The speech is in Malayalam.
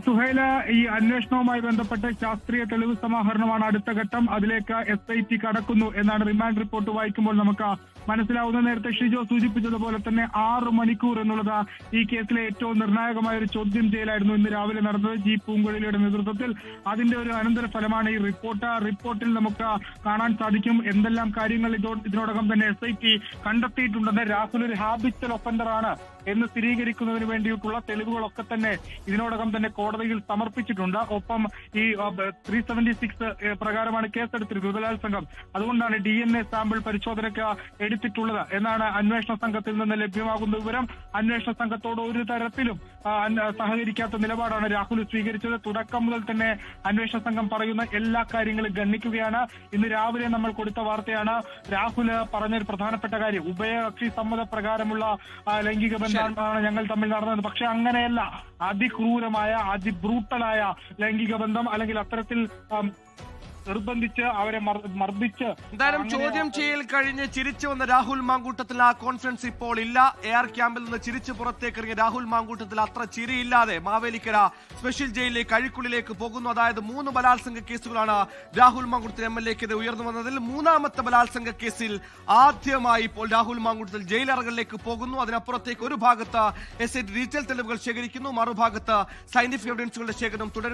സുഹൈല, ഈ അന്വേഷണവുമായി ബന്ധപ്പെട്ട് ശാസ്ത്രീയ തെളിവ് സമാഹരണമാണ് അടുത്ത ഘട്ടം. അതിലേക്ക് SIT കടക്കുന്നു എന്നാണ് റിമാൻഡ് റിപ്പോർട്ട് വായിക്കുമ്പോൾ നമുക്ക് മനസ്സിലാവുന്നത്. നേരത്തെ ഷിജോ സൂചിപ്പിച്ചതുപോലെ തന്നെ 6 മണിക്കൂർ എന്നുള്ളത് ഈ കേസിലെ ഏറ്റവും നിർണായകമായ ഒരു ചോദ്യം ചെയ്യലായിരുന്നു ഇന്ന് രാവിലെ നടന്നത് ജി പൂങ്കുഴലിയുടെ നേതൃത്വത്തിൽ. അതിന്റെ ഒരു അനന്തര ഫലമാണ് ഈ റിപ്പോർട്ട്. റിപ്പോർട്ടിൽ നമുക്ക് കാണാൻ സാധിക്കും എന്തെല്ലാം കാര്യങ്ങൾ ഇതിനോടകം തന്നെ SIT കണ്ടെത്തിയിട്ടുണ്ടെന്ന്. രാഹുൽ ഒരു ഹാബിറ്റൽ ഒഫൻഡറാണ് എന്ന് സ്ഥിരീകരിക്കുന്നതിന് വേണ്ടിയിട്ടുള്ള തെളിവുകളൊക്കെ തന്നെ ഇതിനോടകം തന്നെ കോടതിയിൽ സമർപ്പിച്ചിട്ടുണ്ട്. ഒപ്പം ഈ 376 പ്രകാരമാണ് കേസെടുത്തിരിക്കുന്നത് ബലാത്സംഗം. അതുകൊണ്ടാണ് DNA സാമ്പിൾ പരിശോധനയ്ക്ക് എടുത്തിട്ടുള്ളത് എന്നാണ് അന്വേഷണ സംഘത്തിൽ നിന്ന് ലഭ്യമാകുന്ന വിവരം. അന്വേഷണ സംഘത്തോട് ഒരു തരത്തിലും സഹകരിക്കാത്ത നിലപാടാണ് രാഹുൽ സ്വീകരിച്ചത്. തുടക്കം മുതൽ തന്നെ അന്വേഷണ സംഘം പറയുന്ന എല്ലാ കാര്യങ്ങളും ഗണ്ണിക്കുകയാണ്. ഇന്ന് രാവിലെ നമ്മൾ കൊടുത്ത വാർത്തയാണ് രാഹുൽ പറഞ്ഞൊരു പ്രധാനപ്പെട്ട കാര്യം. ഉഭയകക്ഷി സമ്മതപ്രകാരമുള്ള ലൈംഗിക ബന്ധമാണ് ഞങ്ങൾ തമ്മിൽ നടന്നത്. പക്ഷെ അങ്ങനെയല്ല, അതിക്രൂരമായ അതിബ്രൂട്ടലായ ലൈംഗിക ബന്ധം, അല്ലെങ്കിൽ അത്തരത്തിൽ നിർബന്ധിച്ച് അവരെ മർദ്ദിച്ച്. എന്തായാലും ചോദ്യം ചെയ്യൽ കഴിഞ്ഞ് ചിരിച്ചു വന്ന രാഹുൽ മാങ്കൂട്ടത്തിൽ ആ കോൺഫിഡൻസ് ഇപ്പോൾ ഇല്ല. AR ക്യാമ്പിൽ നിന്ന് ചിരിച്ചു പുറത്തേക്ക് ഇറങ്ങിയ രാഹുൽ മാങ്കൂട്ടത്തിൽ അത്ര ചിരിയില്ലാതെ മാവേലിക്കര സ്പെഷ്യൽ ജയിലിലേക്ക് അഴിക്കുള്ളിലേക്ക് പോകുന്നു. അതായത് 3 ബലാത്സംഗ കേസുകളാണ് രാഹുൽ മാങ്കൂട്ടത്തിൽ MLA-ക്കെതിരെ ഉയർന്നു വന്നതിൽ 3ാമത്തെ ബലാത്സംഗ കേസിൽ ആദ്യമായി ഇപ്പോൾ രാഹുൽ മാങ്കൂട്ടത്തിൽ ജയിലറകളിലേക്ക് പോകുന്നു. അതിനപ്പുറത്തേക്ക് ഒരു ഭാഗത്ത് SIT ഡീറ്റെയിൽ തെളിവുകൾ ശേഖരിക്കുന്നു, മറുഭാഗത്ത് സയന്റിഫിക് എവിഡൻസുകളുടെ ശേഖരണം തുടരുന്നു.